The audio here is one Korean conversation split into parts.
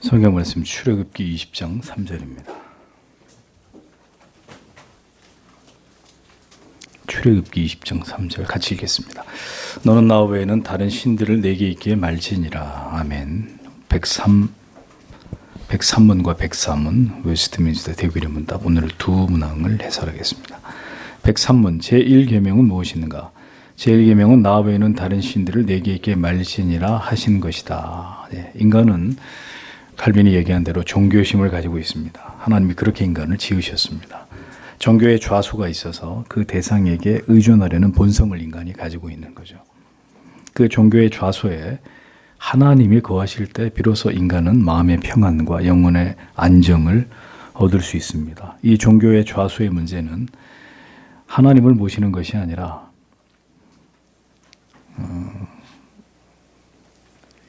성경 말씀 출애굽기 20장 3절입니다. 출애굽기 20장 3절 같이 읽겠습니다. 너는 나 외에는 다른 신들을 내게 있기에 말지니라. 아멘. 103문과 104문 웨스트민스터 대규리 문답, 오늘 두 문항을 해설하겠습니다. 103문 제1계명은 무엇인가? 제1계명은 나 외에는 다른 신들을 내게 있기에 말지니라 하신 것이다. 인간은 칼빈이 얘기한 대로 종교심을 가지고 있습니다. 하나님이 그렇게 인간을 지으셨습니다. 종교의 좌수가 있어서 그 대상에게 의존하려는 본성을 인간이 가지고 있는 거죠. 그 종교의 좌수에 하나님이 거하실 때 비로소 인간은 마음의 평안과 영혼의 안정을 얻을 수 있습니다. 이 종교의 좌수의 문제는 하나님을 모시는 것이 아니라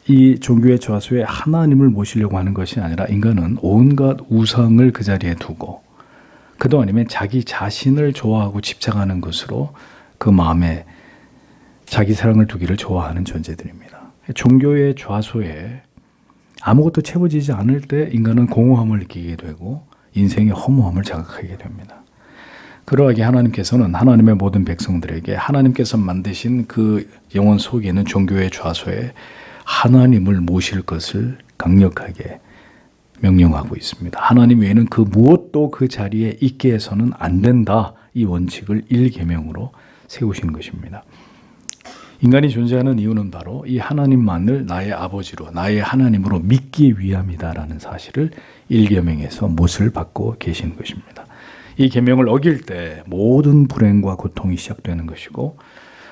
이 종교의 좌수에 하나님을 모시려고 하는 것이 아니라 인간은 온갖 우상을 그 자리에 두고 그도 아니면 자기 자신을 좋아하고 집착하는 것으로 그 마음에 자기 사랑을 두기를 좋아하는 존재들입니다. 종교의 좌수에 아무것도 채워지지 않을 때 인간은 공허함을 느끼게 되고 인생의 허무함을 자각하게 됩니다. 그러하게 하나님께서는 하나님의 모든 백성들에게 하나님께서 만드신 그 영혼 속에 있는 종교의 좌수에 하나님을 모실 것을 강력하게 명령하고 있습니다. 하나님 외에는 그 무엇도 그 자리에 있게 해서는 안 된다. 이 원칙을 1계명으로 세우신 것입니다. 인간이 존재하는 이유는 바로 이 하나님만을 나의 아버지로, 나의 하나님으로 믿기 위함이다라는 사실을 1계명에서 못을 받고 계신 것입니다. 이 계명을 어길 때 모든 불행과 고통이 시작되는 것이고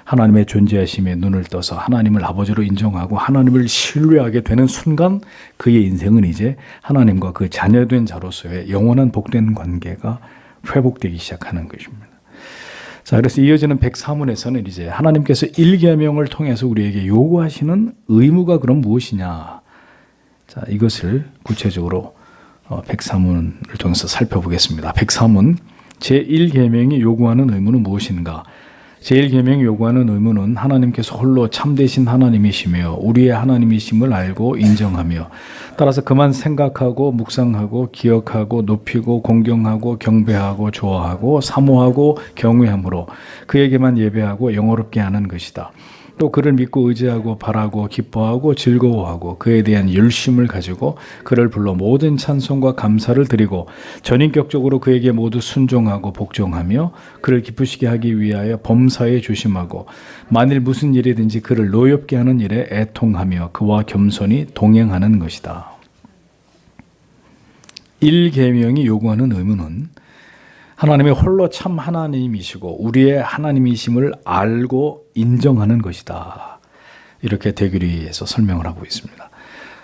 하나님의 존재하심에 눈을 떠서 하나님을 아버지로 인정하고 하나님을 신뢰하게 되는 순간 그의 인생은 이제 하나님과 그 자녀된 자로서의 영원한 복된 관계가 회복되기 시작하는 것입니다. 자, 그래서 이어지는 104문에서는 이제 하나님께서 1계명을 통해서 우리에게 요구하시는 의무가 그럼 무엇이냐? 자, 이것을 구체적으로 104문을 통해서 살펴보겠습니다. 104문 제1계명이 요구하는 의무는 무엇인가? 제1계명이 요구하는 의무는 하나님께서 홀로 참되신 하나님이시며 우리의 하나님이심을 알고 인정하며 따라서 그만 생각하고 묵상하고 기억하고 높이고 공경하고 경배하고 좋아하고 사모하고 경외함으로 그에게만 예배하고 영화롭게 하는 것이다. 또 그를 믿고 의지하고 바라고 기뻐하고 즐거워하고 그에 대한 열심을 가지고 그를 불러 모든 찬송과 감사를 드리고 전인격적으로 그에게 모두 순종하고 복종하며 그를 기쁘시게 하기 위하여 범사에 조심하고 만일 무슨 일이든지 그를 노엽게 하는 일에 애통하며 그와 겸손히 동행하는 것이다. 1계명이 요구하는 의무는 하나님의 홀로 참 하나님이시고 우리의 하나님이심을 알고 인정하는 것이다. 이렇게 대규리에서 설명을 하고 있습니다.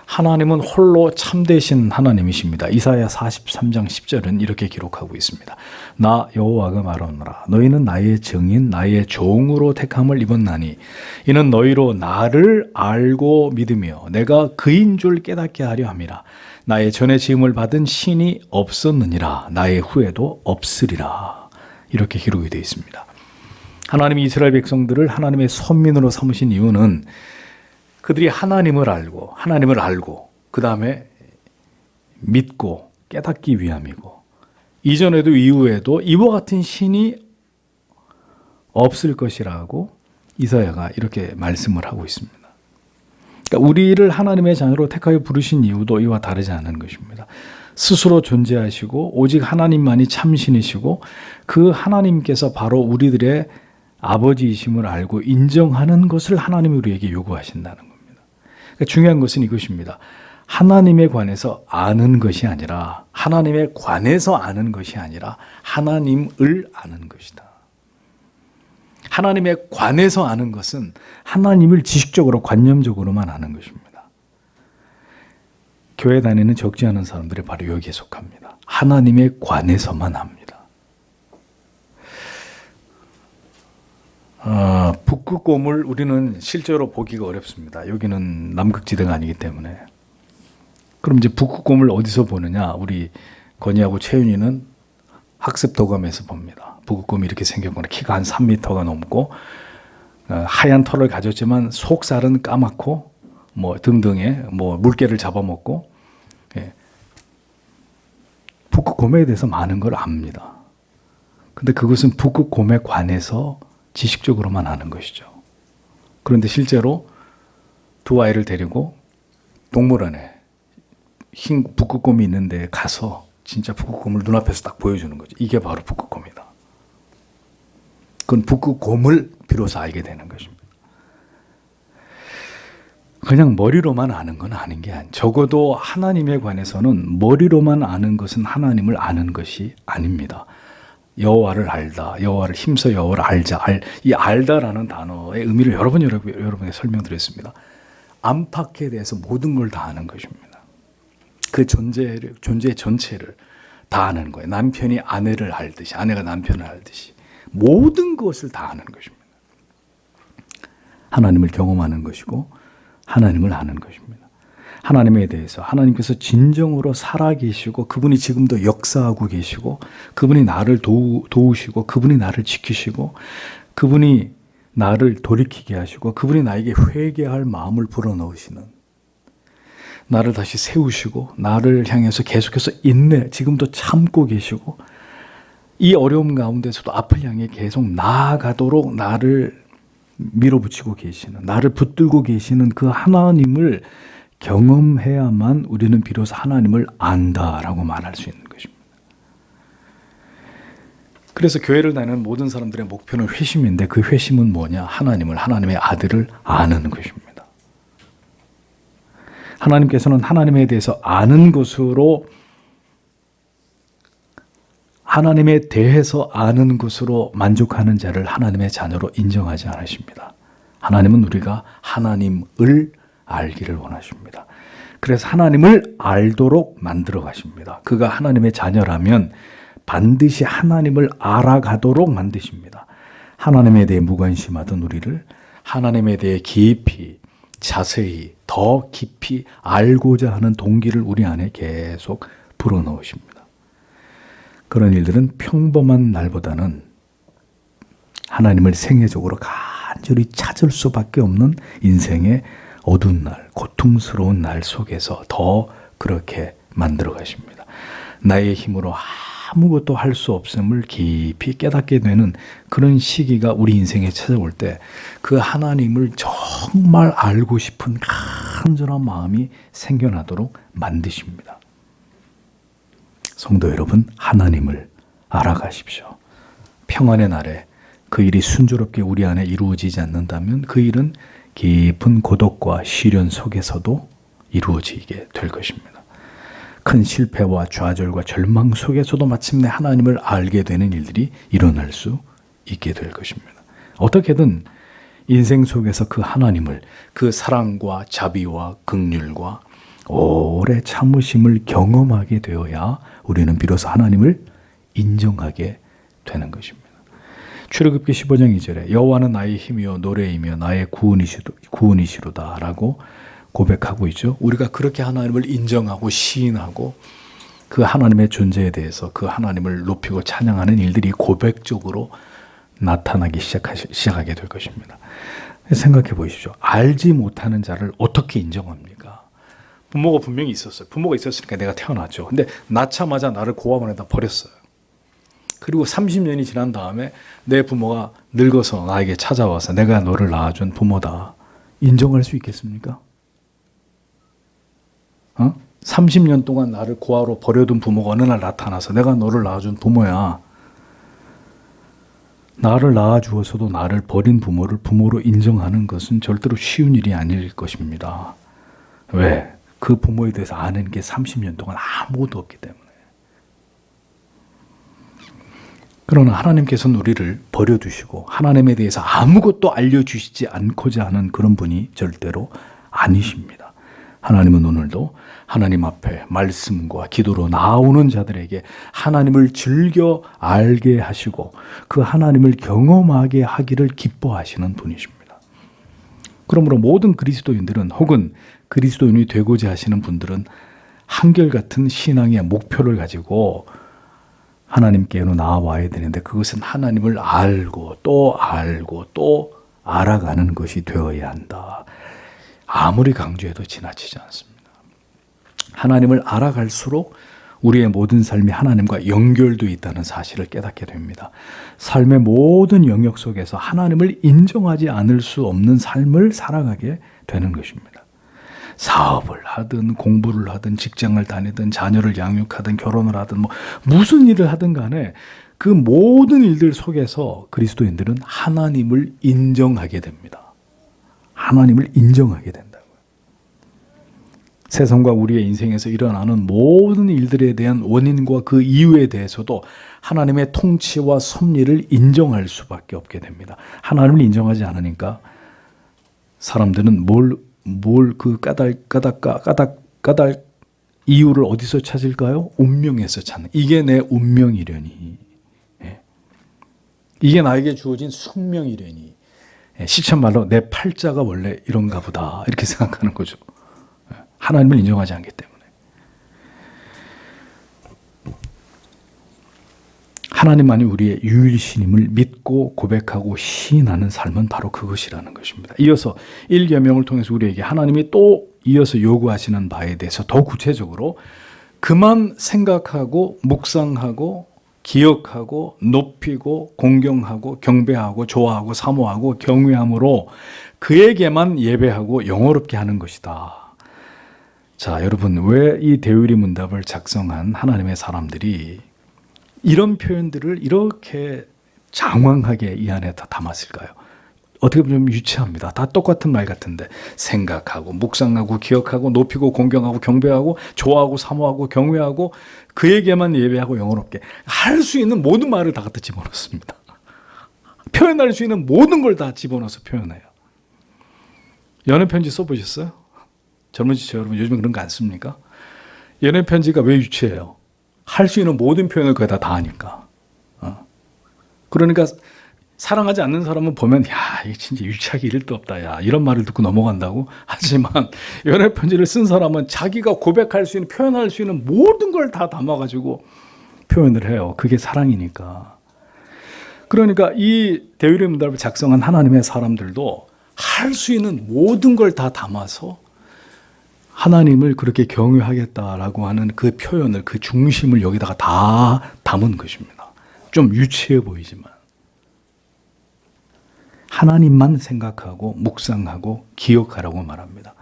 하나님은 홀로 참되신 하나님이십니다. 이사야 43장 10절은 이렇게 기록하고 있습니다. 나 여호와가 말하노라. 너희는 나의 증인 나의 종으로 택함을 입었나니 이는 너희로 나를 알고 믿으며 내가 그인 줄 깨닫게 하려 함이라. 나의 전에 지음을 받은 신이 없었느니라. 나의 후에도 없으리라. 이렇게 기록이 되어 있습니다. 하나님이 이스라엘 백성들을 하나님의 선민으로 삼으신 이유는 그들이 하나님을 알고 그 다음에 믿고 깨닫기 위함이고 이전에도 이후에도 이와 같은 신이 없을 것이라고 이사야가 이렇게 말씀을 하고 있습니다. 그러니까 우리를 하나님의 자녀로 택하여 부르신 이유도 이와 다르지 않은 것입니다. 스스로 존재하시고 오직 하나님만이 참신이시고 그 하나님께서 바로 우리들의 아버지이심을 알고 인정하는 것을 하나님이 우리에게 요구하신다는 겁니다. 그러니까 중요한 것은 이것입니다. 하나님에 관해서 아는 것이 아니라 하나님에 관해서 아는 것이 아니라 하나님을 아는 것이다. 하나님에 관해서 아는 것은 하나님을 지식적으로 관념적으로만 아는 것입니다. 교회 다니는 적지 않은 사람들이 바로 여기에 속합니다. 하나님에 관해서만 합니다. 북극곰을 우리는 실제로 보기가 어렵습니다. 여기는 남극지대가 아니기 때문에. 그럼 이제 북극곰을 어디서 보느냐? 우리 건이하고 채윤이는 학습 도감에서 봅니다. 북극곰이 이렇게 생겼거나 키가 한 3m가 넘고 하얀 털을 가졌지만 속살은 까맣고 뭐 등등의 뭐 물개를 잡아먹고 북극곰에 대해서 많은 걸 압니다. 근데 그것은 북극곰에 관해서 지식적으로만 아는 것이죠. 그런데 실제로 두 아이를 데리고 동물원에 흰 북극곰이 있는데 가서 진짜 북극곰을 눈앞에서 딱 보여주는 거죠. 이게 바로 북극곰이다. 그건 북극곰을 비로소 알게 되는 것입니다. 그냥 머리로만 아는 건 아닌 게 아니에요. 적어도 하나님에 관해서는 머리로만 아는 것은 하나님을 아는 것이 아닙니다. 여호와를 알다, 여호와를 힘써 여호와를 알자. 이 알다라는 단어의 의미를 여러 번 여러분에게 설명드렸습니다. 안팎에 대해서 모든 걸 다 아는 것입니다. 그 존재 전체를 다 아는 거예요. 남편이 아내를 알듯이, 아내가 남편을 알듯이 모든 것을 다 아는 것입니다. 하나님을 경험하는 것이고 하나님을 아는 것입니다. 하나님에 대해서 하나님께서 진정으로 살아계시고 그분이 지금도 역사하고 계시고 그분이 나를 도우시고 그분이 나를 지키시고 그분이 나를 돌이키게 하시고 그분이 나에게 회개할 마음을 불어넣으시는, 나를 다시 세우시고 나를 향해서 계속해서 지금도 참고 계시고 이 어려움 가운데서도 앞을 향해 계속 나아가도록 나를 밀어붙이고 계시는, 나를 붙들고 계시는 그 하나님을 경험해야만 우리는 비로소 하나님을 안다라고 말할 수 있는 것입니다. 그래서 교회를 다니는 모든 사람들의 목표는 회심인데 그 회심은 뭐냐? 하나님을, 하나님의 아들을 아는 것입니다. 하나님께서는 하나님에 대해서 아는 것으로, 하나님에 대해서 아는 것으로 만족하는 자를 하나님의 자녀로 인정하지 않으십니다. 하나님은 우리가 하나님을 알기를 원하십니다. 그래서 하나님을 알도록 만들어 가십니다. 그가 하나님의 자녀라면 반드시 하나님을 알아가도록 만드십니다. 하나님에 대해 무관심하던 우리를 하나님에 대해 깊이, 자세히, 더 깊이 알고자 하는 동기를 우리 안에 계속 불어넣으십니다. 그런 일들은 평범한 날보다는 하나님을 생애적으로 간절히 찾을 수밖에 없는 인생의 어두운 날, 고통스러운 날 속에서 더 그렇게 만들어 가십니다. 나의 힘으로 아무것도 할 수 없음을 깊이 깨닫게 되는 그런 시기가 우리 인생에 찾아올 때 그 하나님을 정말 알고 싶은 간절한 마음이 생겨나도록 만드십니다. 성도 여러분, 하나님을 알아가십시오. 평안의 날에 그 일이 순조롭게 우리 안에 이루어지지 않는다면 그 일은 깊은 고독과 시련 속에서도 이루어지게 될 것입니다. 큰 실패와 좌절과 절망 속에서도 마침내 하나님을 알게 되는 일들이 일어날 수 있게 될 것입니다. 어떻게든 인생 속에서 그 하나님을, 그 사랑과 자비와 긍휼과 오래 참으심을 경험하게 되어야 우리는 비로소 하나님을 인정하게 되는 것입니다. 출애굽기 15장 2절에 여호와는 나의 힘이요 노래이며 나의 구원이시로다 라고 고백하고 있죠. 우리가 그렇게 하나님을 인정하고 시인하고 그 하나님의 존재에 대해서 그 하나님을 높이고 찬양하는 일들이 고백적으로 나타나기 시작하게 될 것입니다. 생각해 보십시오. 알지 못하는 자를 어떻게 인정합니까? 부모가 분명히 있었어요. 부모가 있었으니까 내가 태어났죠. 근데 낳자마자 나를 고아원에다 버렸어요. 그리고 30년이 지난 다음에 내 부모가 늙어서 나에게 찾아와서 내가 너를 낳아준 부모다. 인정할 수 있겠습니까? 30년 동안 나를 고아로 버려둔 부모가 어느 날 나타나서 내가 너를 낳아준 부모야. 나를 낳아주어서도 나를 버린 부모를 부모로 인정하는 것은 절대로 쉬운 일이 아닐 것입니다. 왜? 그 부모에 대해서 아는 게 30년 동안 아무것도 없기 때문에. 그러나 하나님께서는 우리를 버려두시고 하나님에 대해서 아무것도 알려주시지 않고자 하는 그런 분이 절대로 아니십니다. 하나님은 오늘도 하나님 앞에 말씀과 기도로 나오는 자들에게 하나님을 즐겨 알게 하시고 그 하나님을 경험하게 하기를 기뻐하시는 분이십니다. 그러므로 모든 그리스도인들은 혹은 그리스도인이 되고자 하시는 분들은 한결같은 신앙의 목표를 가지고 하나님께로 나와야 되는데 그것은 하나님을 알고 또 알아가는 것이 되어야 한다. 아무리 강조해도 지나치지 않습니다. 하나님을 알아갈수록 우리의 모든 삶이 하나님과 연결되어 있다는 사실을 깨닫게 됩니다. 삶의 모든 영역 속에서 하나님을 인정하지 않을 수 없는 삶을 살아가게 되는 것입니다. 사업을 하든 공부를 하든 직장을 다니든 자녀를 양육하든 결혼을 하든 무슨 일을 하든 간에 그 모든 일들 속에서 그리스도인들은 하나님을 인정하게 됩니다. 하나님을 인정하게 된다고요. 세상과 우리의 인생에서 일어나는 모든 일들에 대한 원인과 그 이유에 대해서도 하나님의 통치와 섭리를 인정할 수밖에 없게 됩니다. 하나님을 인정하지 않으니까 사람들은 그 까닭 이유를 어디서 찾을까요? 운명에서 찾는. 이게 내 운명이려니. 이게 나에게 주어진 숙명이려니. 시쳇말로 내 팔자가 원래 이런가 보다 이렇게 생각하는 거죠. 하나님을 인정하지 않기 때문에. 하나님만이 우리의 유일신임을 믿고 고백하고 시인하는 삶은 바로 그것이라는 것입니다. 이어서 1계명을 통해서 우리에게 하나님이 또 이어서 요구하시는 바에 대해서 더 구체적으로 그만 생각하고 묵상하고 기억하고 높이고 공경하고 경배하고 좋아하고 사모하고 경외함으로 그에게만 예배하고 영어롭게 하는 것이다. 자, 여러분, 왜 이 대의리 문답을 작성한 하나님의 사람들이 이런 표현들을 이렇게 장황하게 이 안에 다 담았을까요? 어떻게 보면 좀 유치합니다. 다 똑같은 말 같은데 생각하고 묵상하고 기억하고 높이고 공경하고 경배하고 좋아하고 사모하고 경외하고 그에게만 예배하고 영어롭게 할 수 있는 모든 말을 다 갖다 집어넣습니다. 표현할 수 있는 모든 걸 다 집어넣어서 표현해요. 연애 편지 써보셨어요? 젊은이죠 여러분, 요즘에 그런 거 안 씁니까? 연애 편지가 왜 유치해요? 할 수 있는 모든 표현을 거의 다 하니까. 그러니까 사랑하지 않는 사람은 보면 야, 이게 진짜 유치하기 이를데 없다. 야, 이런 말을 듣고 넘어간다고. 하지만 연애 편지를 쓴 사람은 자기가 고백할 수 있는, 표현할 수 있는 모든 걸 다 담아가지고 표현을 해요. 그게 사랑이니까. 그러니까 이 대의리 문답을 작성한 하나님의 사람들도 할 수 있는 모든 걸 다 담아서 하나님을 그렇게 경외하겠다라고 하는 그 표현을, 그 중심을 여기다가 다 담은 것입니다. 좀 유치해 보이지만 하나님만 생각하고 묵상하고 기억하라고 말합니다.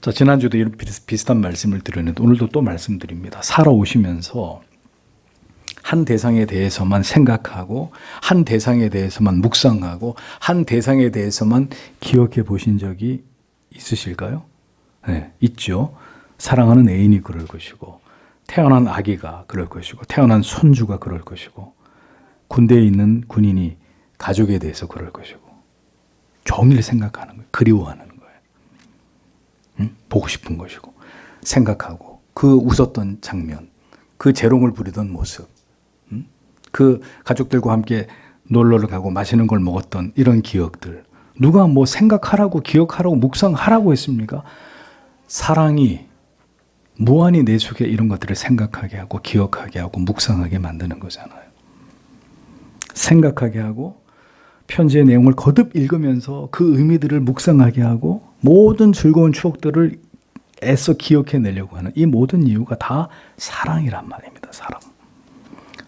자, 지난주도 이런 비슷한 말씀을 드렸는데 오늘도 또 말씀드립니다. 살아오시면서 한 대상에 대해서만 생각하고 한 대상에 대해서만 묵상하고 한 대상에 대해서만 기억해 보신 적이 있으실까요? 네, 있죠. 사랑하는 애인이 그럴 것이고 태어난 아기가 그럴 것이고 태어난 손주가 그럴 것이고 군대에 있는 군인이 가족에 대해서 그럴 것이고 종일 생각하는 거예요. 그리워하는 거예요. 응? 보고 싶은 것이고 생각하고 그 웃었던 장면, 그 재롱을 부리던 모습, 응? 그 가족들과 함께 놀러를 가고 맛있는 걸 먹었던 이런 기억들. 누가 뭐 생각하라고 기억하라고 묵상하라고 했습니까? 사랑이 무한히 내 속에 이런 것들을 생각하게 하고 기억하게 하고 묵상하게 만드는 거잖아요. 생각하게 하고 편지의 내용을 거듭 읽으면서 그 의미들을 묵상하게 하고 모든 즐거운 추억들을 애써 기억해내려고 하는 이 모든 이유가 다 사랑이란 말입니다. 사랑.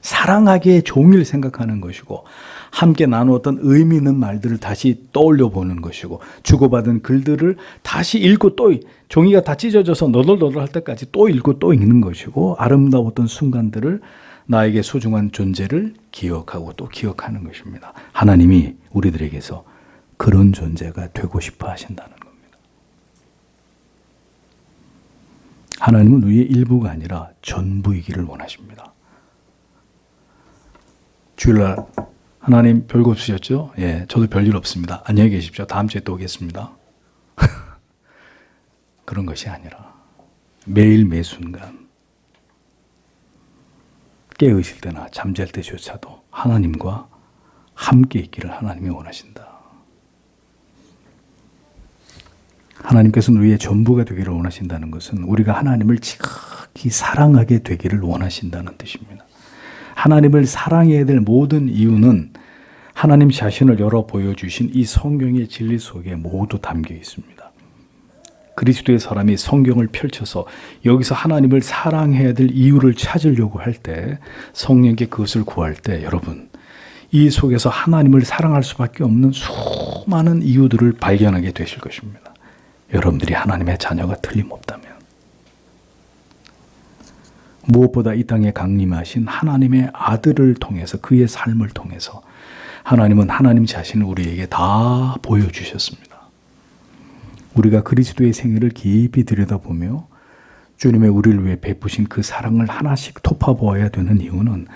사랑하기에 종일 생각하는 것이고 함께 나누었던 의미 있는 말들을 다시 떠올려 보는 것이고 주고받은 글들을 다시 읽고 또 종이가 다 찢어져서 너덜너덜할 때까지 또 읽고 또 읽는 것이고 아름다웠던 순간들을 나에게 소중한 존재를 기억하고 또 기억하는 것입니다. 하나님이 우리들에게서 그런 존재가 되고 싶어 하신다는 겁니다. 하나님은 우리의 일부가 아니라 전부이기를 원하십니다. 주일날 하나님 별거 없으셨죠? 예, 저도 별일 없습니다. 안녕히 계십시오. 다음 주에 또 오겠습니다. 그런 것이 아니라 매일 매순간 깨어있을 때나 잠잘 때조차도 하나님과 함께 있기를 하나님이 원하신다. 하나님께서는 우리의 전부가 되기를 원하신다는 것은 우리가 하나님을 지극히 사랑하게 되기를 원하신다는 뜻입니다. 하나님을 사랑해야 될 모든 이유는 하나님 자신을 열어 보여주신 이 성경의 진리 속에 모두 담겨 있습니다. 그리스도의 사람이 성경을 펼쳐서 여기서 하나님을 사랑해야 될 이유를 찾으려고 할 때, 성령께 그것을 구할 때, 여러분, 이 속에서 하나님을 사랑할 수밖에 없는 수많은 이유들을 발견하게 되실 것입니다. 여러분들이 하나님의 자녀가 틀림없다면. 무엇보다 이 땅에 강림하신 하나님의 아들을 통해서, 그의 삶을 통해서 하나님은 하나님 자신을 우리에게 다 보여주셨습니다. 우리가 그리스도의 생애를 깊이 들여다보며 주님의 우리를 위해 베푸신 그 사랑을 하나씩 톱어보아야 되는 이유는,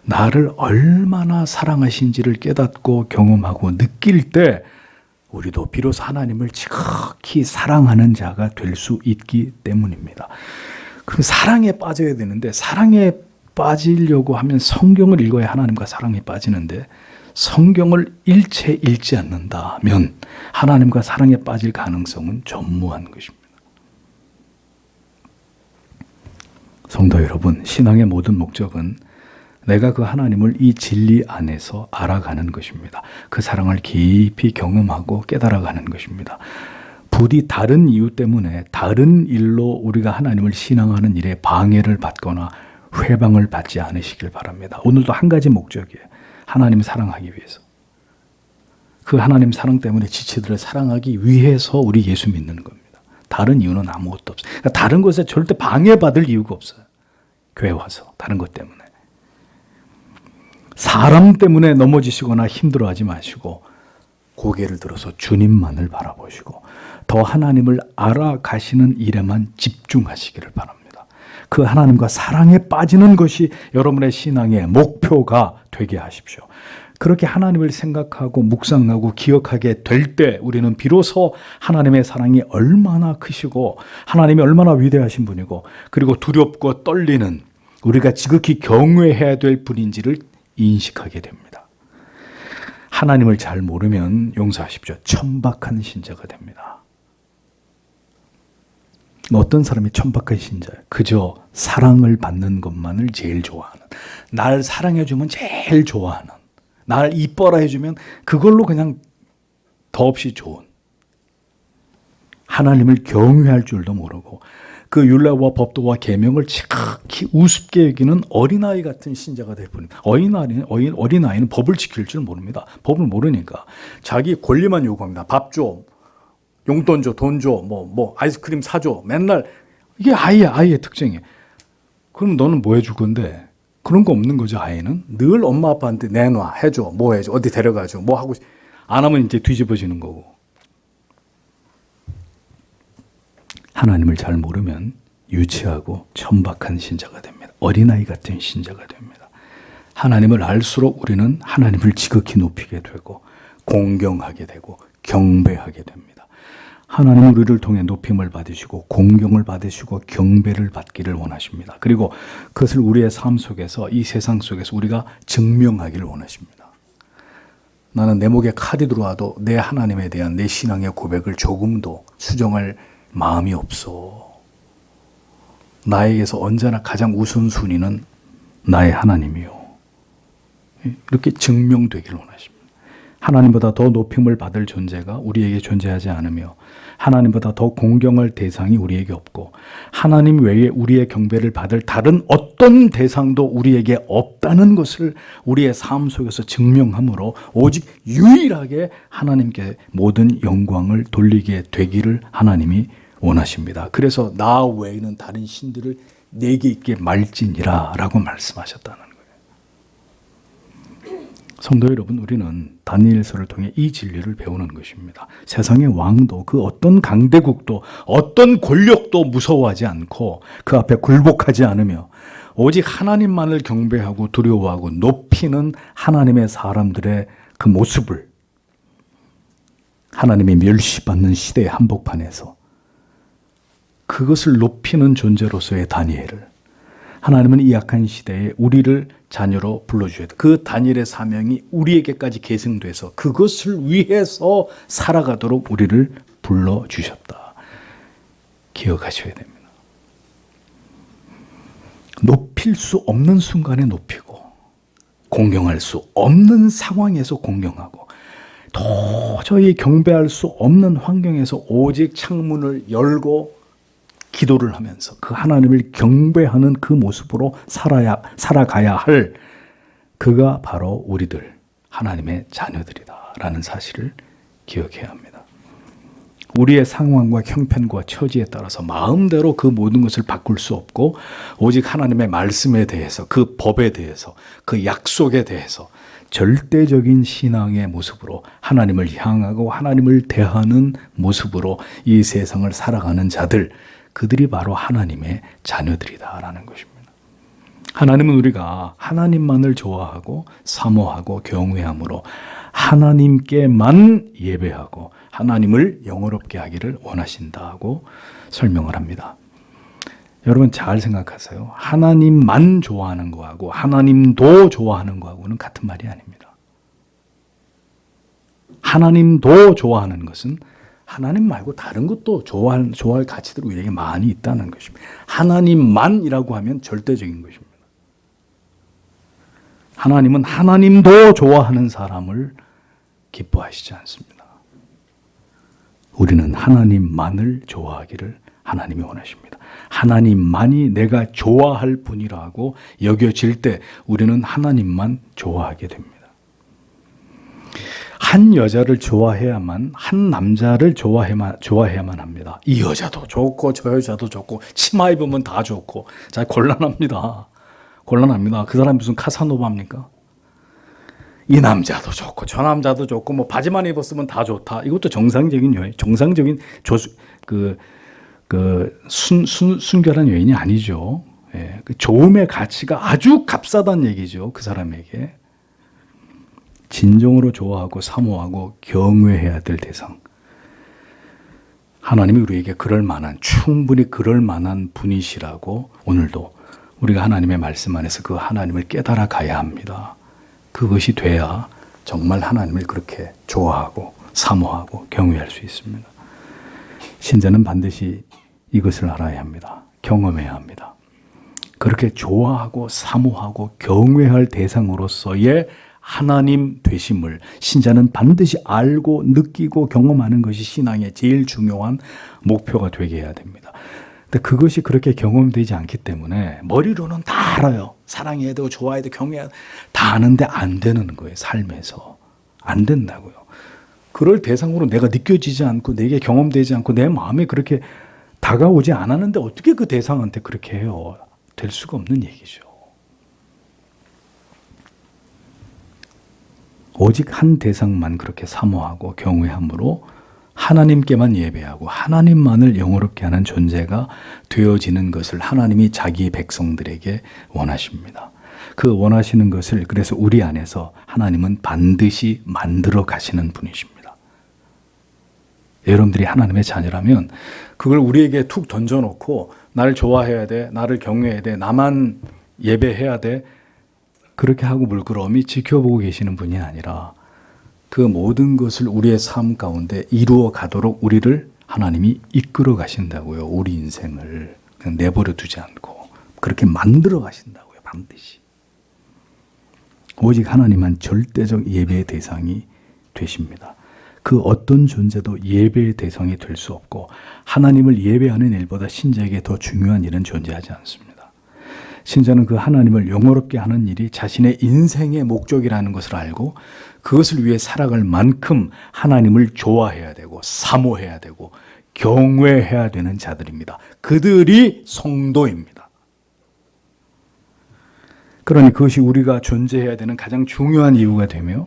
나를 얼마나 사랑하신지를 깨닫고 경험하고 느낄 때 우리도 비로소 하나님을 지극히 사랑하는 자가 될 수 있기 때문입니다. 그럼 사랑에 빠져야 되는데, 사랑에 빠지려고 하면 성경을 읽어야 하나님과 사랑에 빠지는데, 성경을 일체 읽지 않는다면 하나님과 사랑에 빠질 가능성은 전무한 것입니다. 성도 여러분, 신앙의 모든 목적은 내가 그 하나님을 이 진리 안에서 알아가는 것입니다. 그 사랑을 깊이 경험하고 깨달아가는 것입니다. 부디 다른 이유 때문에 다른 일로 우리가 하나님을 신앙하는 일에 방해를 받거나 회방을 받지 않으시길 바랍니다. 오늘도 한 가지 목적이에요. 하나님을 사랑하기 위해서. 그 하나님 사랑 때문에 지체들을 사랑하기 위해서 우리 예수 믿는 겁니다. 다른 이유는 아무것도 없어요. 그러니까 다른 것에 절대 방해받을 이유가 없어요. 교회 와서 다른 것 때문에. 사람 때문에 넘어지시거나 힘들어하지 마시고 고개를 들어서 주님만을 바라보시고 더 하나님을 알아가시는 일에만 집중하시기를 바랍니다. 그 하나님과 사랑에 빠지는 것이 여러분의 신앙의 목표가 되게 하십시오. 그렇게 하나님을 생각하고 묵상하고 기억하게 될 때 우리는 비로소 하나님의 사랑이 얼마나 크시고 하나님이 얼마나 위대하신 분이고, 그리고 두렵고 떨리는, 우리가 지극히 경외해야 될 분인지를 인식하게 됩니다. 하나님을 잘 모르면, 용서하십시오, 천박한 신자가 됩니다. 어떤 사람이 천박한 신자예요? 그저 사랑을 받는 것만을 제일 좋아하는, 날 사랑해주면 제일 좋아하는, 날 이뻐라 해주면 그걸로 그냥 더없이 좋은, 하나님을 경외할 줄도 모르고 그 율례와 법도와 계명을 지극히 우습게 여기는 어린아이 같은 신자가 될 뿐입니다. 어린아이는 법을 지킬 줄 모릅니다. 법을 모르니까 자기 권리만 요구합니다. 밥 줘, 용돈 줘, 돈 줘, 뭐 아이스크림 사줘. 맨날 이게 아이의 특징이에요. 그럼 너는 뭐 해줄 건데? 그런 거 없는 거죠. 아이는 늘 엄마 아빠한테 내놔, 해줘, 뭐 해줘, 어디 데려가줘, 뭐 하고, 안 하면 이제 뒤집어지는 거고. 하나님을 잘 모르면 유치하고 천박한 신자가 됩니다. 어린아이 같은 신자가 됩니다. 하나님을 알수록 우리는 하나님을 지극히 높이게 되고 공경하게 되고 경배하게 됩니다. 하나님은 우리를 통해 높임을 받으시고 공경을 받으시고 경배를 받기를 원하십니다. 그리고 그것을 우리의 삶 속에서, 이 세상 속에서 우리가 증명하기를 원하십니다. 나는 내 목에 칼이 들어와도 내 하나님에 대한 내 신앙의 고백을 조금도 수정할 마음이 없어. 나에게서 언제나 가장 우선순위는 나의 하나님이요. 이렇게 증명되기를 원하십니다. 하나님보다 더 높임을 받을 존재가 우리에게 존재하지 않으며, 하나님보다 더 공경할 대상이 우리에게 없고, 하나님 외에 우리의 경배를 받을 다른 어떤 대상도 우리에게 없다는 것을 우리의 삶 속에서 증명함으로 오직 유일하게 하나님께 모든 영광을 돌리게 되기를 하나님이 원하십니다. 그래서 나 외에는 다른 신들을 내게 있게 말지니라 라고 말씀하셨다는 거예요. 성도 여러분, 우리는 다니엘서를 통해 이 진리를 배우는 것입니다. 세상의 왕도, 그 어떤 강대국도, 어떤 권력도 무서워하지 않고 그 앞에 굴복하지 않으며 오직 하나님만을 경배하고 두려워하고 높이는 하나님의 사람들의 그 모습을, 하나님이 멸시받는 시대의 한복판에서 그것을 높이는 존재로서의 다니엘을, 하나님은 이 약한 시대에 우리를 자녀로 불러주셔야 돼. 그 다니엘의 사명이 우리에게까지 계승돼서 그것을 위해서 살아가도록 우리를 불러주셨다. 기억하셔야 됩니다. 높일 수 없는 순간에 높이고 공경할 수 없는 상황에서 공경하고 도저히 경배할 수 없는 환경에서 오직 창문을 열고 기도를 하면서 그 하나님을 경배하는 그 모습으로 살아가야 할 그가 바로 우리들 하나님의 자녀들이다라는 사실을 기억해야 합니다. 우리의 상황과 형편과 처지에 따라서 마음대로 그 모든 것을 바꿀 수 없고 오직 하나님의 말씀에 대해서 그 법에 대해서 그 약속에 대해서 절대적인 신앙의 모습으로 하나님을 향하고 하나님을 대하는 모습으로 이 세상을 살아가는 자들, 그들이 바로 하나님의 자녀들이다라는 것입니다. 하나님은 우리가 하나님만을 좋아하고 사모하고 경외함으로 하나님께만 예배하고 하나님을 영화롭게 하기를 원하신다고 설명을 합니다. 여러분 잘 생각하세요. 하나님만 좋아하는 거하고 하나님도 좋아하는 거하고는 같은 말이 아닙니다. 하나님도 좋아하는 것은 하나님 말고 다른 것도 좋아할 가치들이 우리에게 많이 있다는 것입니다. 하나님만이라고 하면 절대적인 것입니다. 하나님은 하나님도 좋아하는 사람을 기뻐하시지 않습니다. 우리는 하나님만을 좋아하기를 하나님이 원하십니다. 하나님만이 내가 좋아할 분이라고 여겨질 때 우리는 하나님만 좋아하게 됩니다. 한 여자를 좋아해야만, 한 남자를 좋아해야만 합니다. 이 여자도 좋고 저 여자도 좋고 치마 입으면 다 좋고, 자 곤란합니다. 그 사람이 무슨 카사노바입니까? 이 남자도 좋고 저 남자도 좋고 뭐 바지만 입었으면 다 좋다. 이것도 정상적인 여인, 정상적인 순결한 여인이 아니죠. 예, 그 좋음의 가치가 아주 값싸다는 얘기죠. 그 사람에게 진정으로 좋아하고 사모하고 경외해야 될 대상. 하나님이 우리에게 충분히 그럴 만한 분이시라고 오늘도 우리가 하나님의 말씀 안에서 그 하나님을 깨달아 가야 합니다. 그것이 돼야 정말 하나님을 그렇게 좋아하고 사모하고 경외할 수 있습니다. 신자는 반드시 이것을 알아야 합니다. 경험해야 합니다. 그렇게 좋아하고 사모하고 경외할 대상으로서의 하나님 되심을 신자는 반드시 알고 느끼고 경험하는 것이 신앙의 제일 중요한 목표가 되게 해야 됩니다. 근데 그것이 그렇게 경험되지 않기 때문에 머리로는 다 알아요. 사랑해야 되고 좋아해야 되고 경외해야 되고 다 아는데 안 되는 거예요. 삶에서. 안 된다고요. 그럴 대상으로 내가 느껴지지 않고 내게 경험되지 않고 내 마음에 그렇게 다가오지 않았는데 어떻게 그 대상한테 그렇게 해요? 될 수가 없는 얘기죠. 오직 한 대상만 그렇게 사모하고 경외함으로 하나님께만 예배하고 하나님만을 영화롭게 하는 존재가 되어지는 것을 하나님이 자기 백성들에게 원하십니다. 그 원하시는 것을 그래서 우리 안에서 하나님은 반드시 만들어 가시는 분이십니다. 여러분들이 하나님의 자녀라면 그걸 우리에게 툭 던져놓고 나를 좋아해야 돼, 나를 경외해야 돼, 나만 예배해야 돼, 그렇게 하고 물끄러미 지켜보고 계시는 분이 아니라 그 모든 것을 우리의 삶 가운데 이루어 가도록 우리를 하나님이 이끌어 가신다고요. 우리 인생을 그냥 내버려 두지 않고 그렇게 만들어 가신다고요. 반드시. 오직 하나님만 절대적 예배의 대상이 되십니다. 그 어떤 존재도 예배의 대상이 될 수 없고 하나님을 예배하는 일보다 신자에게 더 중요한 일은 존재하지 않습니다. 신자는 그 하나님을 영화롭게 하는 일이 자신의 인생의 목적이라는 것을 알고 그것을 위해 살아갈 만큼 하나님을 좋아해야 되고 사모해야 되고 경외해야 되는 자들입니다. 그들이 성도입니다. 그러니 그것이 우리가 존재해야 되는 가장 중요한 이유가 되며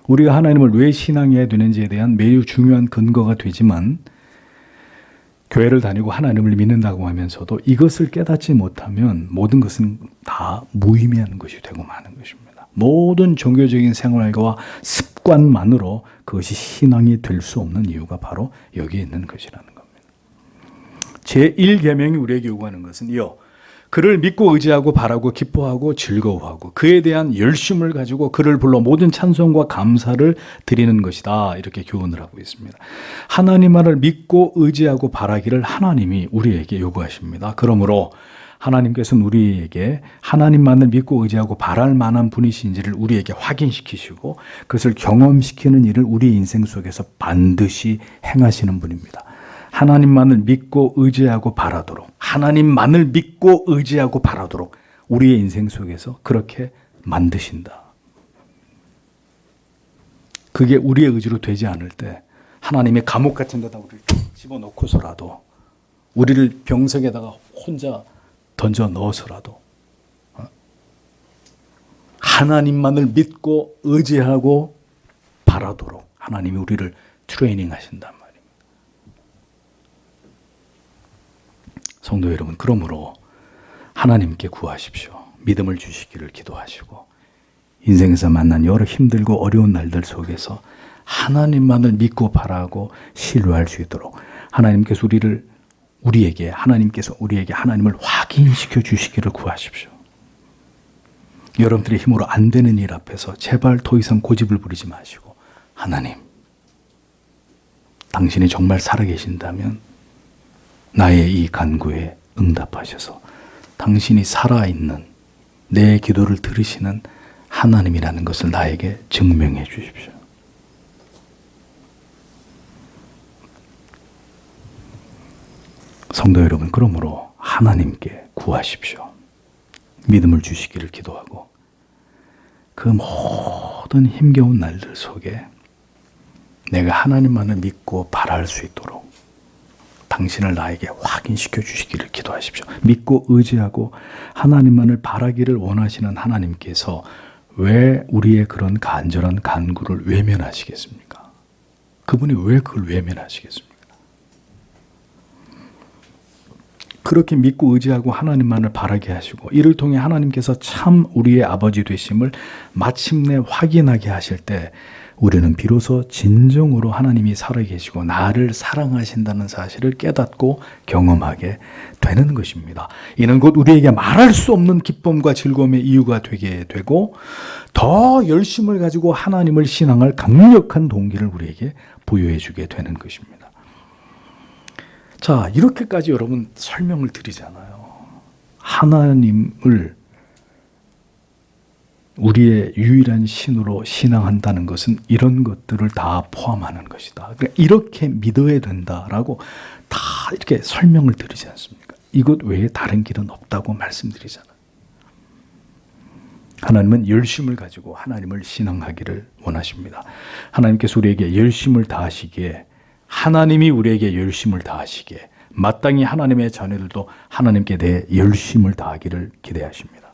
우리가 하나님을 왜 신앙해야 되는지에 대한 매우 중요한 근거가 되지만 교회를 다니고 하나님을 믿는다고 하면서도 이것을 깨닫지 못하면 모든 것은 다 무의미한 것이 되고 마는 것입니다. 모든 종교적인 생활과 습관만으로 그것이 신앙이 될 수 없는 이유가 바로 여기에 있는 것이라는 겁니다. 제1계명이 우리에게 요구하는 것은 이어 그를 믿고 의지하고 바라고 기뻐하고 즐거워하고 그에 대한 열심을 가지고 그를 불러 모든 찬송과 감사를 드리는 것이다. 이렇게 교훈을 하고 있습니다. 하나님만을 믿고 의지하고 바라기를 하나님이 우리에게 요구하십니다. 그러므로 하나님께서는 우리에게 하나님만을 믿고 의지하고 바랄 만한 분이신지를 우리에게 확인시키시고 그것을 경험시키는 일을 우리 인생 속에서 반드시 행하시는 분입니다. 하나님만을 믿고 의지하고 바라도록, 하나님만을 믿고 의지하고 바라도록 우리의 인생 속에서 그렇게 만드신다. 그게 우리의 의지로 되지 않을 때 하나님의 감옥 같은 데다 우리를 집어넣고서라도, 우리를 병석에다가 혼자 던져 넣어서라도 하나님만을 믿고 의지하고 바라도록 하나님이 우리를 트레이닝 하신단 말입니다. 성도 여러분, 그러므로 하나님께 구하십시오. 믿음을 주시기를 기도하시고 인생에서 만난 여러 힘들고 어려운 날들 속에서 하나님만을 믿고 바라고 신뢰할 수 있도록 하나님께서 우리에게 하나님을 확인시켜 주시기를 구하십시오. 여러분들의 힘으로 안 되는 일 앞에서 제발 더 이상 고집을 부리지 마시고, 하나님, 당신이 정말 살아계신다면 나의 이 간구에 응답하셔서 당신이 살아있는 내 기도를 들으시는 하나님이라는 것을 나에게 증명해 주십시오. 성도 여러분, 그러므로 하나님께 구하십시오. 믿음을 주시기를 기도하고 그 모든 힘겨운 날들 속에 내가 하나님만을 믿고 바랄 수 있도록 당신을 나에게 확인시켜 주시기를 기도하십시오. 믿고 의지하고 하나님만을 바라기를 원하시는 하나님께서 왜 우리의 그런 간절한 간구를 외면하시겠습니까? 그분이 왜 그걸 외면하시겠습니까? 그렇게 믿고 의지하고 하나님만을 바라게 하시고 이를 통해 하나님께서 참 우리의 아버지 되심을 마침내 확인하게 하실 때 우리는 비로소 진정으로 하나님이 살아계시고 나를 사랑하신다는 사실을 깨닫고 경험하게 되는 것입니다. 이는 곧 우리에게 말할 수 없는 기쁨과 즐거움의 이유가 되게 되고 더 열심을 가지고 하나님을 신앙할 강력한 동기를 우리에게 부여해 주게 되는 것입니다. 자, 이렇게까지 여러분 설명을 드리잖아요. 하나님을 우리의 유일한 신으로 신앙한다는 것은 이런 것들을 다 포함하는 것이다. 그러니까 이렇게 믿어야 된다라고 다 이렇게 설명을 드리지 않습니까? 이것 외에 다른 길은 없다고 말씀드리잖아요. 하나님은 열심을 가지고 하나님을 신앙하기를 원하십니다. 하나님께서 우리에게 열심을 다하시기에, 하나님이 우리에게 열심을 다하시기에 마땅히 하나님의 자녀들도 하나님께 대해 열심을 다하기를 기대하십니다.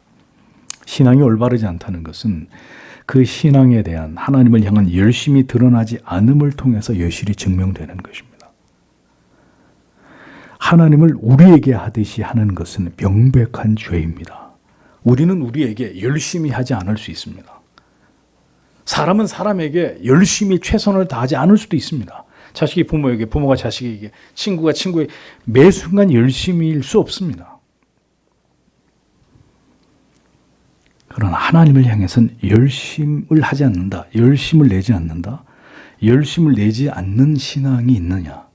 신앙이 올바르지 않다는 것은 그 신앙에 대한 하나님을 향한 열심이 드러나지 않음을 통해서 여실히 증명되는 것입니다. 하나님을 우리에게 하듯이 하는 것은 명백한 죄입니다. 우리는 우리에게 열심히 하지 않을 수 있습니다. 사람은 사람에게 열심히 최선을 다하지 않을 수도 있습니다. 자식이 부모에게, 부모가 자식에게, 친구가 친구에게 매 순간 열심히일 수 없습니다. 그러나 하나님을 향해서는 열심을 하지 않는다, 열심을 내지 않는다, 열심을 내지 않는 신앙이 있느냐?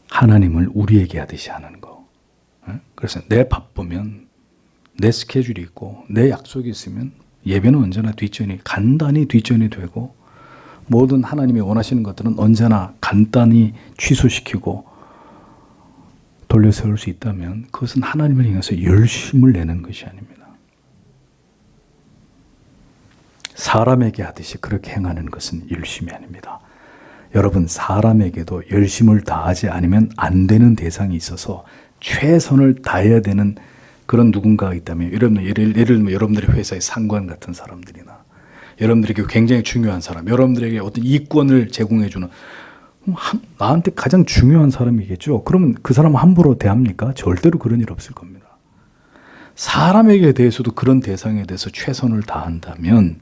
하나님을 우리에게 하듯이 하는 거. 그래서 내 바쁘면, 내 스케줄이 있고, 내 약속이 있으면 예배는 언제나 간단히 뒷전이 되고 모든 하나님이 원하시는 것들은 언제나 간단히 취소시키고 돌려 세울 수 있다면 그것은 하나님을 향해서 열심을 내는 것이 아닙니다. 사람에게 하듯이 그렇게 행하는 것은 열심이 아닙니다. 여러분, 사람에게도 열심을 다하지 않으면 안 되는 대상이 있어서 최선을 다해야 되는 그런 누군가가 있다면, 예를 들면 여러분들의 회사의 상관 같은 사람들이나 여러분들에게 굉장히 중요한 사람, 여러분들에게 어떤 이권을 제공해주는 나한테 가장 중요한 사람이겠죠. 그러면 그 사람은 함부로 대합니까? 절대로 그런 일 없을 겁니다. 사람에게 대해서도 그런 대상에 대해서 최선을 다한다면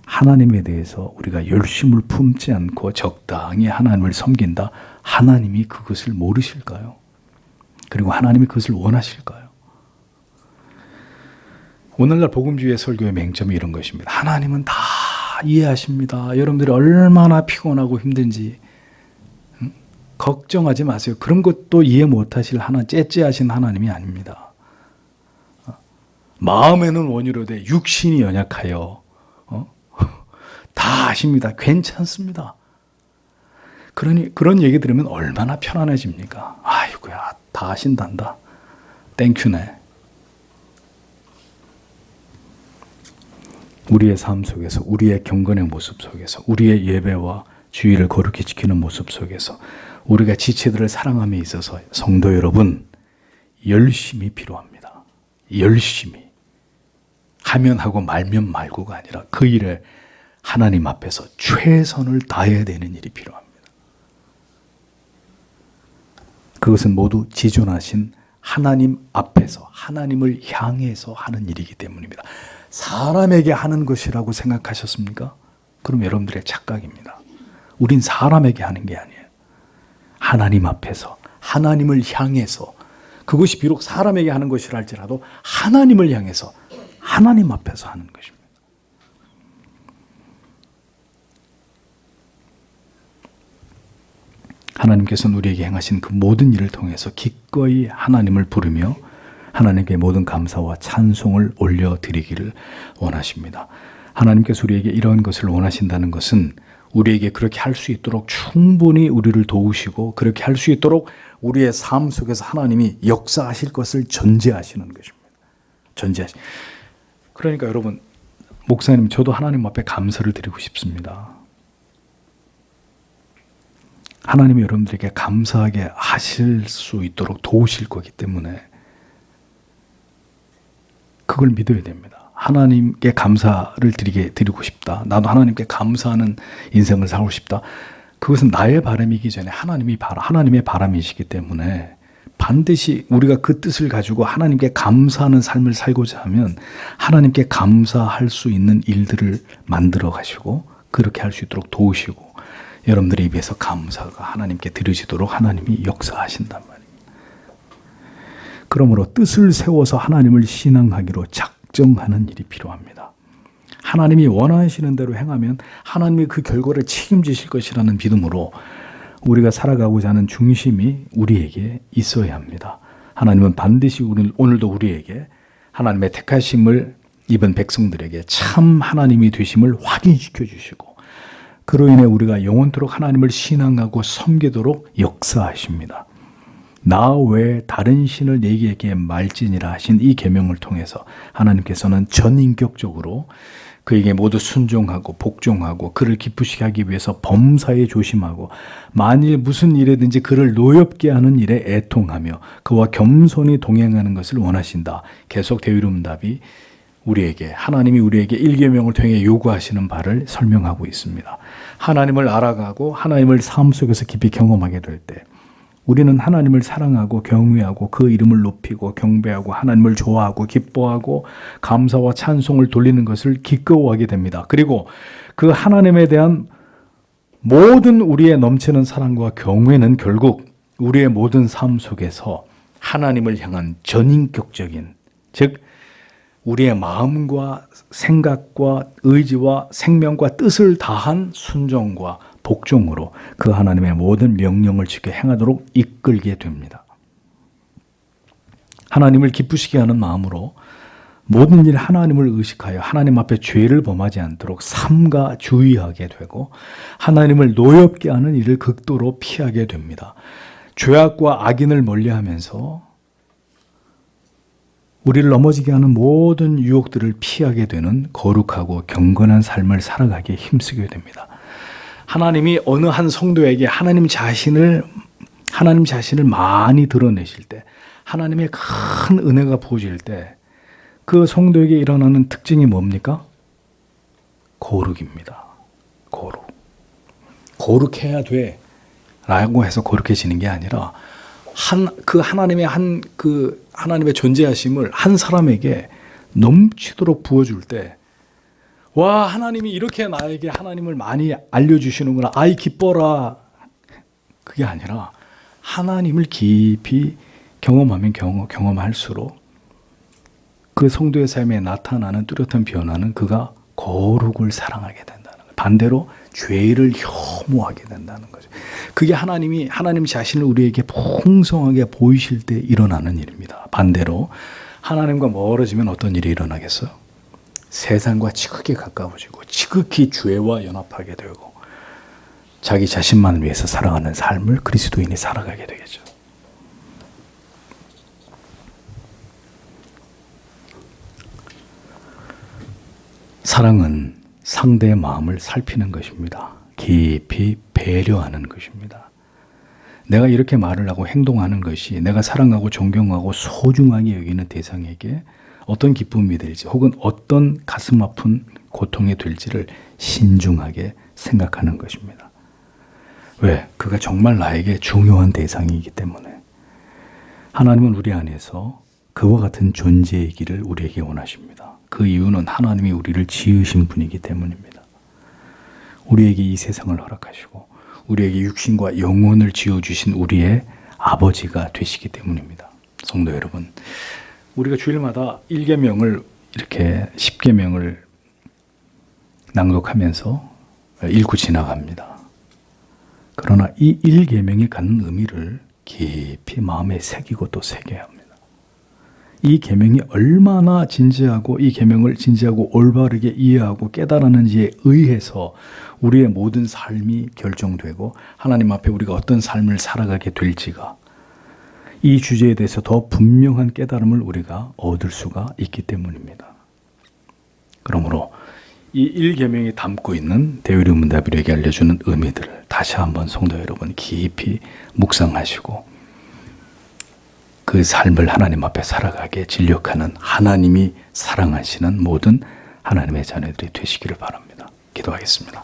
하나님에 대해서 우리가 열심을 품지 않고 적당히 하나님을 섬긴다. 하나님이 그것을 모르실까요? 그리고 하나님이 그것을 원하실까요? 오늘날 복음주의 설교의 맹점이 이런 것입니다. 하나님은 다 이해하십니다. 여러분들이 얼마나 피곤하고 힘든지. 걱정하지 마세요. 그런 것도 이해 못하실 째째하신 하나님이 아닙니다. 마음에는 원이로되 육신이 연약하여 다 아십니다. 괜찮습니다. 그러니 그런 얘기 들으면 얼마나 편안해집니까? 아이고야, 다 아신단다. 땡큐네. 우리의 삶 속에서, 우리의 경건의 모습 속에서, 우리의 예배와 주의를 거룩히 지키는 모습 속에서 우리가 지체들을 사랑함에 있어서 성도 여러분, 열심히 필요합니다. 열심히. 하면 하고 말면 말고가 아니라 그 일에 하나님 앞에서 최선을 다해야 되는 일이 필요합니다. 그것은 모두 지존하신 하나님 앞에서, 하나님을 향해서 하는 일이기 때문입니다. 사람에게 하는 것이라고 생각하셨습니까? 그럼 여러분들의 착각입니다. 우린 사람에게 하는 게 아니에요. 하나님 앞에서, 하나님을 향해서, 그것이 비록 사람에게 하는 것이라 할지라도 하나님을 향해서, 하나님 앞에서 하는 것입니다. 하나님께서는 우리에게 행하신 그 모든 일을 통해서 기꺼이 하나님을 부르며 하나님께 모든 감사와 찬송을 올려드리기를 원하십니다. 하나님께서 우리에게 이런 것을 원하신다는 것은 우리에게 그렇게 할 수 있도록 충분히 우리를 도우시고 그렇게 할 수 있도록 우리의 삶 속에서 하나님이 역사하실 것을 전제하시는 것입니다. 그러니까 여러분, 목사님, 저도 하나님 앞에 감사를 드리고 싶습니다. 하나님이 여러분들에게 감사하게 하실 수 있도록 도우실 거기 때문에 그걸 믿어야 됩니다. 하나님께 감사를 드리고 싶다. 나도 하나님께 감사하는 인생을 살고 싶다. 그것은 나의 바람이기 전에 하나님의 바람이시기 때문에 반드시 우리가 그 뜻을 가지고 하나님께 감사하는 삶을 살고자 하면 하나님께 감사할 수 있는 일들을 만들어 가시고 그렇게 할 수 있도록 도우시고 여러분들의 입에서 감사가 하나님께 드려지도록 하나님이 역사하신단 말입니다. 그러므로 뜻을 세워서 하나님을 신앙하기로 작정하는 일이 필요합니다. 하나님이 원하시는 대로 행하면 하나님이 그 결과를 책임지실 것이라는 믿음으로 우리가 살아가고자 하는 중심이 우리에게 있어야 합니다. 하나님은 반드시 오늘도 우리에게 하나님의 택하심을 입은 백성들에게 참 하나님이 되심을 확인시켜 주시고 그로 인해 우리가 영원토록 하나님을 신앙하고 섬기도록 역사하십니다. 나 외에 다른 신을 내게 말지니라 하신 이 계명을 통해서 하나님께서는 전인격적으로 그에게 모두 순종하고 복종하고 그를 기쁘시게 하기 위해서 범사에 조심하고 만일 무슨 일에든지 그를 노엽게 하는 일에 애통하며 그와 겸손히 동행하는 것을 원하신다. 계속 대위름답이 하나님이 우리에게 일계명을 통해 요구하시는 바를 설명하고 있습니다. 하나님을 알아가고 하나님을 삶 속에서 깊이 경험하게 될 때 우리는 하나님을 사랑하고 경외하고 그 이름을 높이고 경배하고 하나님을 좋아하고 기뻐하고 감사와 찬송을 돌리는 것을 기꺼워하게 됩니다. 그리고 그 하나님에 대한 모든 우리의 넘치는 사랑과 경외는 결국 우리의 모든 삶 속에서 하나님을 향한 전인격적인, 즉 우리의 마음과 생각과 의지와 생명과 뜻을 다한 순종과 복종으로 그 하나님의 모든 명령을 지켜 행하도록 이끌게 됩니다. 하나님을 기쁘시게 하는 마음으로 모든 일 하나님을 의식하여 하나님 앞에 죄를 범하지 않도록 삼가 주의하게 되고 하나님을 노엽게 하는 일을 극도로 피하게 됩니다. 죄악과 악인을 멀리하면서 우리를 넘어지게 하는 모든 유혹들을 피하게 되는 거룩하고 경건한 삶을 살아가기에 힘쓰게 됩니다. 하나님이 어느 한 성도에게 하나님 자신을 많이 드러내실 때, 하나님의 큰 은혜가 부어질 때, 그 성도에게 일어나는 특징이 뭡니까? 거룩입니다. 거룩해야 돼. 라고 해서 거룩해지는 게 아니라, 하나님의 존재하심을 한 사람에게 넘치도록 부어줄 때, 와, 하나님이 이렇게 나에게 하나님을 많이 알려주시는구나. 아이, 기뻐라. 그게 아니라 하나님을 깊이 경험하면 경험할수록 그 성도의 삶에 나타나는 뚜렷한 변화는 그가 거룩을 사랑하게 된다는 것. 반대로 죄를 혐오하게 된다는 거죠. 그게 하나님 자신을 우리에게 풍성하게 보이실 때 일어나는 일입니다. 반대로 하나님과 멀어지면 어떤 일이 일어나겠어요? 세상과 지극히 가까워지고 지극히 죄와 연합하게 되고 자기 자신만을 위해서 살아가는 삶을 그리스도인이 살아가게 되겠죠. 사랑은 상대의 마음을 살피는 것입니다. 깊이 배려하는 것입니다. 내가 이렇게 말을 하고 행동하는 것이 내가 사랑하고 존경하고 소중하게 여기는 대상에게 어떤 기쁨이 될지 혹은 어떤 가슴 아픈 고통이 될지를 신중하게 생각하는 것입니다. 왜? 그가 정말 나에게 중요한 대상이기 때문에. 하나님은 우리 안에서 그와 같은 존재이기를 우리에게 원하십니다. 그 이유는 하나님이 우리를 지으신 분이기 때문입니다. 우리에게 이 세상을 허락하시고 우리에게 육신과 영혼을 지어주신 우리의 아버지가 되시기 때문입니다. 성도 여러분, 우리가 주일마다 1계명을 이렇게 10계명을 낭독하면서 읽고 지나갑니다. 그러나 이 1계명이 갖는 의미를 깊이 마음에 새기고 또 새겨야 합니다. 이 계명이 얼마나 진지하고 이 계명을 진지하고 올바르게 이해하고 깨달았는지에 의해서 우리의 모든 삶이 결정되고 하나님 앞에 우리가 어떤 삶을 살아가게 될지가 이 주제에 대해서 더 분명한 깨달음을 우리가 얻을 수가 있기 때문입니다. 그러므로 이 1계명이 담고 있는 대의로 문답이에게 알려주는 의미들을 다시 한번 성도 여러분 깊이 묵상하시고 그 삶을 하나님 앞에 살아가게 진력하는 하나님이 사랑하시는 모든 하나님의 자녀들이 되시기를 바랍니다. 기도하겠습니다.